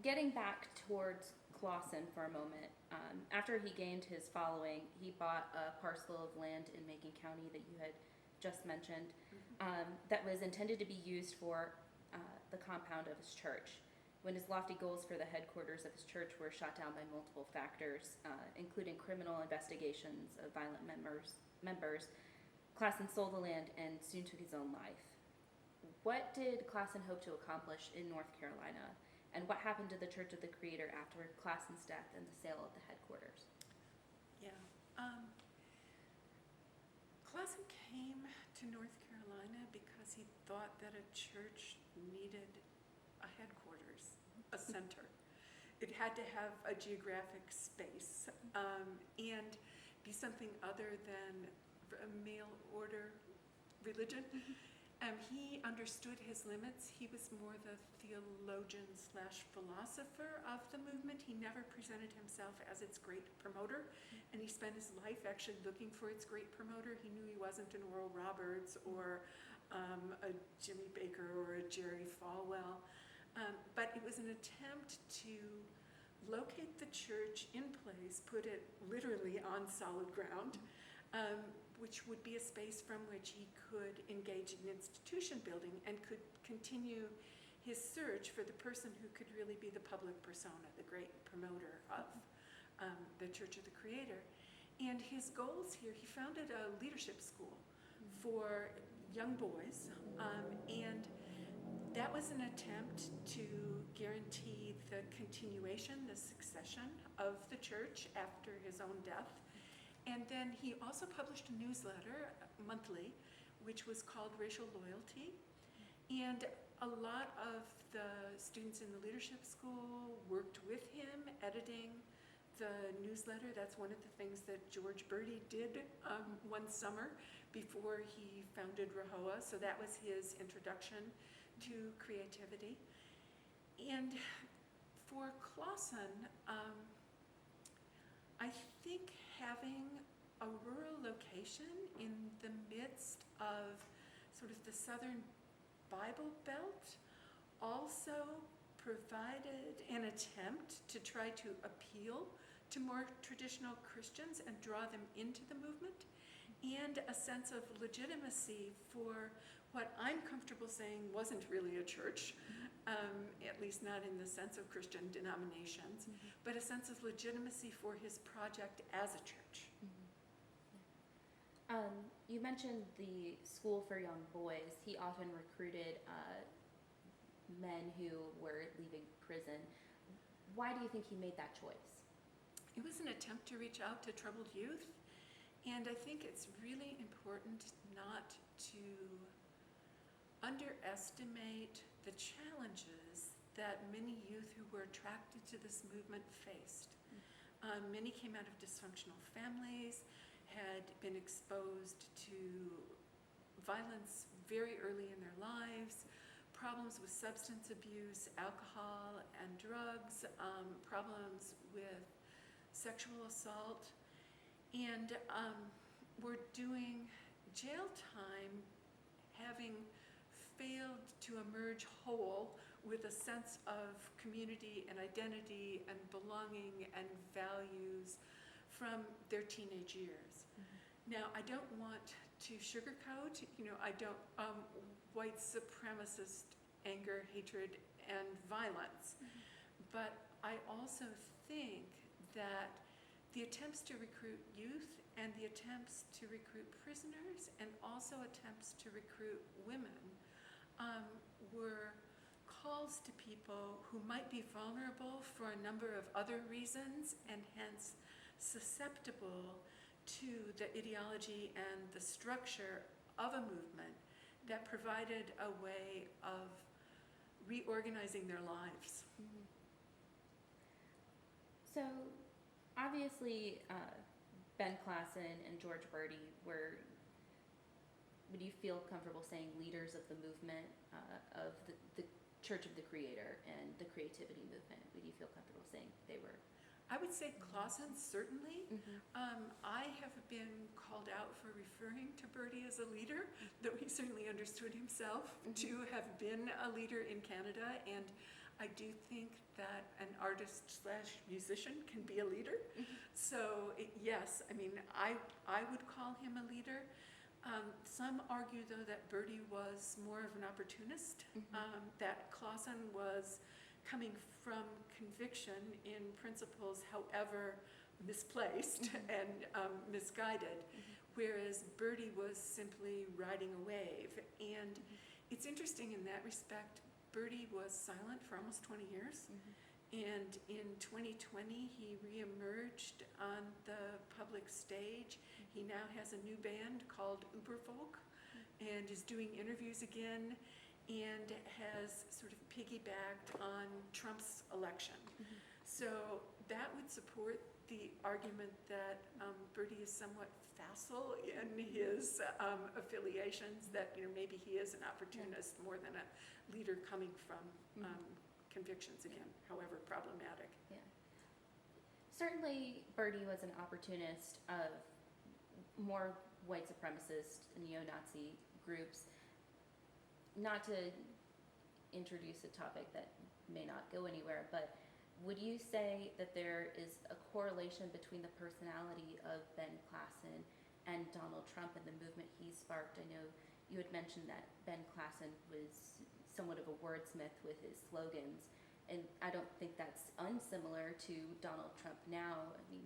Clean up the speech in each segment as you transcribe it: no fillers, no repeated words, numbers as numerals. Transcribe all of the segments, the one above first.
getting back towards Klassen for a moment, after he gained his following, he bought a parcel of land in Macon County that you had just mentioned, that was intended to be used for the compound of his church. When his lofty goals for the headquarters of his church were shot down by multiple factors, including criminal investigations of violent members, Klassen sold the land and soon took his own life. What did Klassen hope to accomplish in North Carolina? And what happened to the Church of the Creator after Klassen's death and the sale of the headquarters? Yeah. Klassen came to North Carolina because he thought that a church needed a headquarters, a center. It had to have a geographic space and be something other than a mail order religion. He understood his limits. He was more the theologian / philosopher of the movement. He never presented himself as its great promoter, and he spent his life actually looking for its great promoter. He knew he wasn't an Oral Roberts or a Jimmy Baker or a Jerry Falwell, but it was an attempt to locate the church in place, put it literally on solid ground, which would be a space from which he could engage in institution building and could continue his search for the person who could really be the public persona, the great promoter of the Church of the Creator. And his goals here, he founded a leadership school for young boys, and that was an attempt to guarantee the continuation, the succession of the church after his own death. And then he also published a newsletter monthly, which was called Racial Loyalty. And a lot of the students in the leadership school worked with him, editing the newsletter. That's one of the things that George Birdie did one summer before he founded RAHOA. So that was his introduction to creativity. And for Klassen, I think having a rural location in the midst of sort of the Southern Bible Belt also provided an attempt to try to appeal to more traditional Christians and draw them into the movement, and a sense of legitimacy for what I'm comfortable saying wasn't really a church, at least not in the sense of Christian denominations, but a sense of legitimacy for his project as a church. You mentioned the school for young boys. He often recruited men who were leaving prison. Why do you think he made that choice? It was an attempt to reach out to troubled youth, and I think it's really important not to underestimate the challenges that many youth who were attracted to this movement faced. Many came out of dysfunctional families, had been exposed to violence very early in their lives, problems with substance abuse, alcohol and drugs, problems with sexual assault, and were doing jail time having failed to emerge whole with a sense of community and identity and belonging and values from their teenage years. Now, I don't want to sugarcoat, I don't, white supremacist anger, hatred, and violence, but I also think that the attempts to recruit youth and the attempts to recruit prisoners and also attempts to recruit women were calls to people who might be vulnerable for a number of other reasons and hence susceptible to the ideology and the structure of a movement that provided a way of reorganizing their lives. So obviously Ben Klassen and George Birdie were, would you feel comfortable saying, leaders of the movement of the Church of the Creator and the creativity movement? Would you feel comfortable saying they were? I would say Klassen, certainly. I have been called out for referring to Birdie as a leader, though he certainly understood himself to have been a leader in Canada, and I do think that an artist/musician can be a leader. So yes, I mean, I would call him a leader. Some argue, though, that Bertie was more of an opportunist, that Klassen was coming from conviction in principles, however misplaced and misguided, whereas Bertie was simply riding a wave. And it's interesting in that respect, Bertie was silent for almost 20 years. And in 2020, he reemerged on the public stage. He now has a new band called Uberfolk and is doing interviews again and has sort of piggybacked on Trump's election. So that would support the argument that Bertie is somewhat facile in his affiliations, that maybe he is an opportunist more than a leader coming from convictions, again, however problematic. Yeah. Certainly, Bertie was an opportunist of more white supremacist, neo-Nazi groups. Not to introduce a topic that may not go anywhere, but would you say that there is a correlation between the personality of Ben Klassen and Donald Trump and the movement he sparked? I know you had mentioned that Ben Klassen was somewhat of a wordsmith with his slogans, and I don't think that's unsimilar to Donald Trump now. I mean,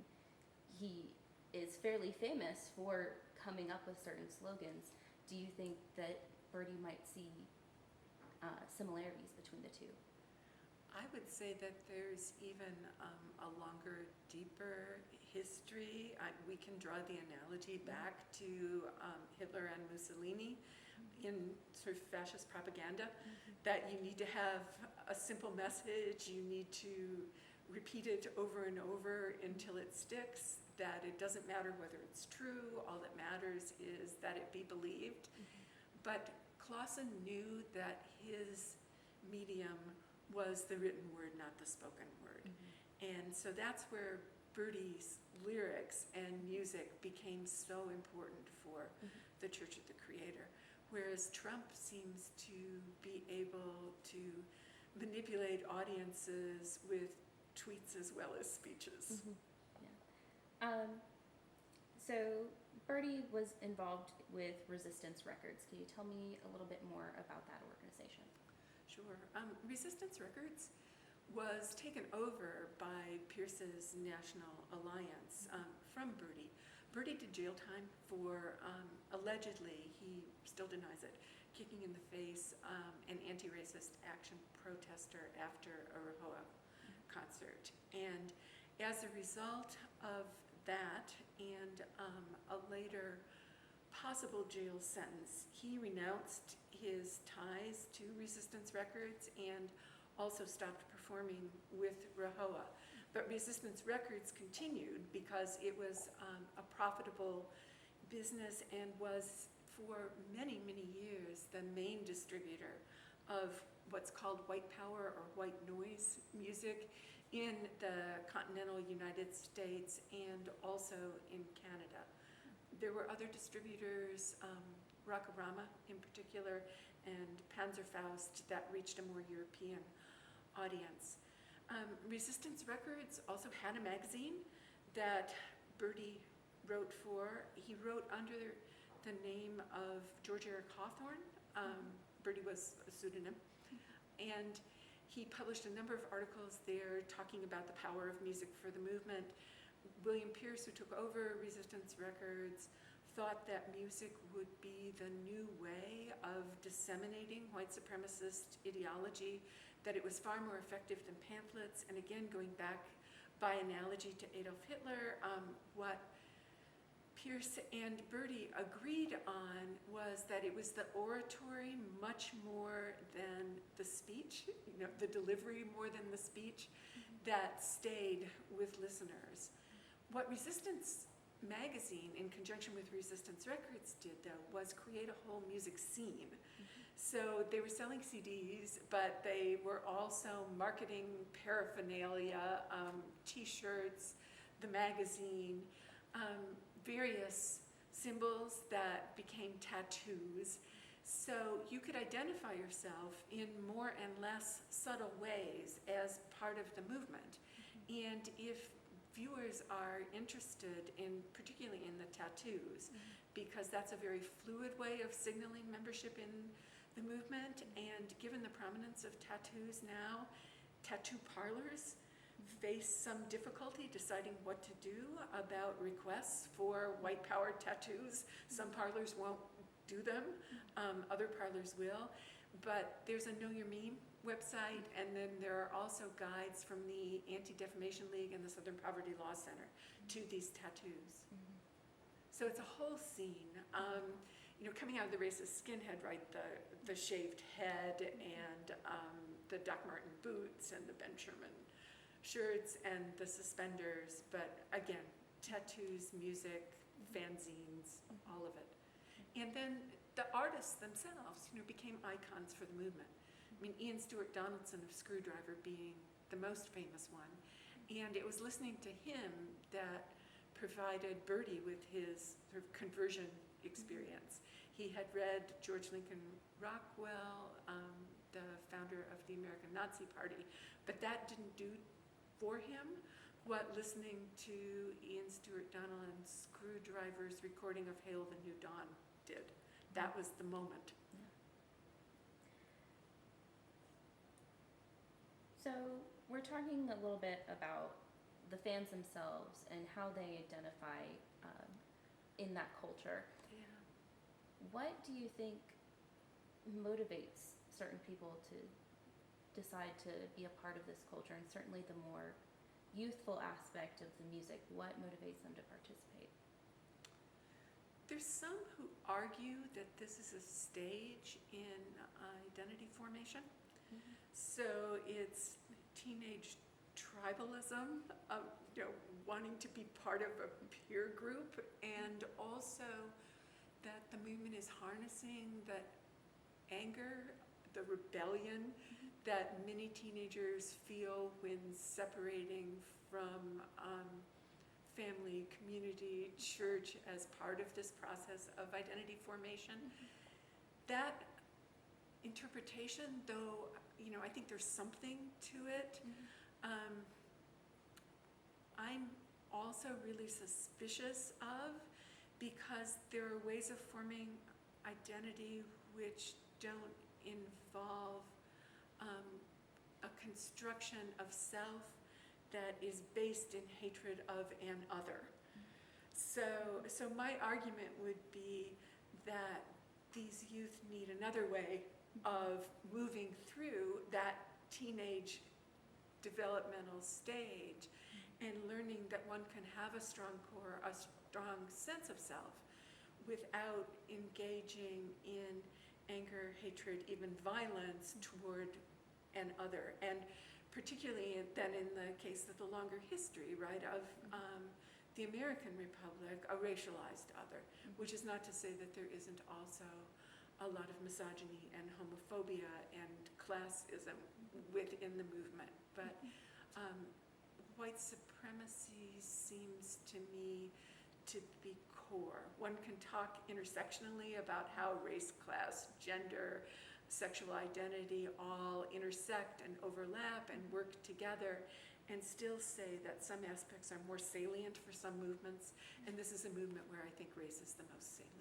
he is fairly famous for coming up with certain slogans. Do you think that Bertie might see similarities between the two? I would say that there's even a longer, deeper history. We can draw the analogy back to Hitler and Mussolini in sort of fascist propaganda, that you need to have a simple message, you need to repeat it over and over until it sticks, that it doesn't matter whether it's true, all that matters is that it be believed. But Klassen knew that his medium was the written word, not the spoken word. And so that's where Bertie's lyrics and music became so important for the Church of the Creator. Whereas Trump seems to be able to manipulate audiences with tweets as well as speeches. So Bertie was involved with Resistance Records. Can you tell me a little bit more about that organization? Sure. Resistance Records was taken over by Pierce's National Alliance from Bertie. Bertie did jail time for, allegedly, he still denies it, kicking in the face an anti-racist action protester after a RHOA concert. And as a result of that and a later possible jail sentence, he renounced his ties to Resistance Records and also stopped performing with RHOA. But Resistance Records continued because it was a profitable business and was for many, many years the main distributor of what's called white power or white noise music in the continental United States and also in Canada. There were other distributors, Rockorama in particular, and Panzerfaust, that reached a more European audience. Resistance Records also had a magazine that Bertie wrote for. He wrote under the name of George Eric Hawthorne. Bertie was a pseudonym. And he published a number of articles there talking about the power of music for the movement. William Pierce, who took over Resistance Records, thought that music would be the new way of disseminating white supremacist ideology, that it was far more effective than pamphlets. And again, going back by analogy to Adolf Hitler, what Pierce and Bertie agreed on was that it was the oratory much more than the speech, the delivery more than the speech, that stayed with listeners. What Resistance Magazine, in conjunction with Resistance Records, did, though, was create a whole music scene. So they were selling CDs, but they were also marketing paraphernalia, T-shirts, the magazine, various symbols that became tattoos. So you could identify yourself in more and less subtle ways as part of the movement. And if viewers are interested in, particularly in the tattoos, because that's a very fluid way of signaling membership in the movement, and given the prominence of tattoos now, tattoo parlors face some difficulty deciding what to do about requests for white-powered tattoos. Some parlors won't do them, other parlors will, but there's a Know Your Meme website, and then there are also guides from the Anti-Defamation League and the Southern Poverty Law Center to these tattoos. So it's a whole scene. You know, coming out of the racist skinhead, right, the shaved head and the Doc Marten boots and the Ben Sherman shirts and the suspenders, but again, tattoos, music, fanzines, all of it. And then the artists themselves, you know, became icons for the movement. I mean, Ian Stewart Donaldson of Screwdriver being the most famous one. And it was listening to him that provided Bertie with his sort of conversion experience. He had read George Lincoln Rockwell, the founder of the American Nazi Party, but that didn't do for him what listening to Ian Stewart Donaldson's Screwdriver's recording of Hail the New Dawn did. That was the moment. So we're talking a little bit about the fans themselves and how they identify in that culture. Yeah. What do you think motivates certain people to decide to be a part of this culture, and certainly the more youthful aspect of the music? What motivates them to participate? There's some who argue that this is a stage in identity formation. So it's teenage tribalism, you know, wanting to be part of a peer group, and also that the movement is harnessing that anger, the rebellion that many teenagers feel when separating from family, community, church as part of this process of identity formation. That interpretation, though, you know, I think there's something to it. I'm also really suspicious of, because there are ways of forming identity which don't involve a construction of self that is based in hatred of an other. So my argument would be that these youth need another way of moving through that teenage developmental stage and learning that one can have a strong core, a strong sense of self without engaging in anger, hatred, even violence toward an other. And particularly then in the case of the longer history, right, of the American Republic, a racialized other, which is not to say that there isn't also a lot of misogyny and homophobia and classism within the movement. But white supremacy seems to me to be core. One can talk intersectionally about how race, class, gender, sexual identity all intersect and overlap and work together, and still say that some aspects are more salient for some movements, and this is a movement where I think race is the most salient.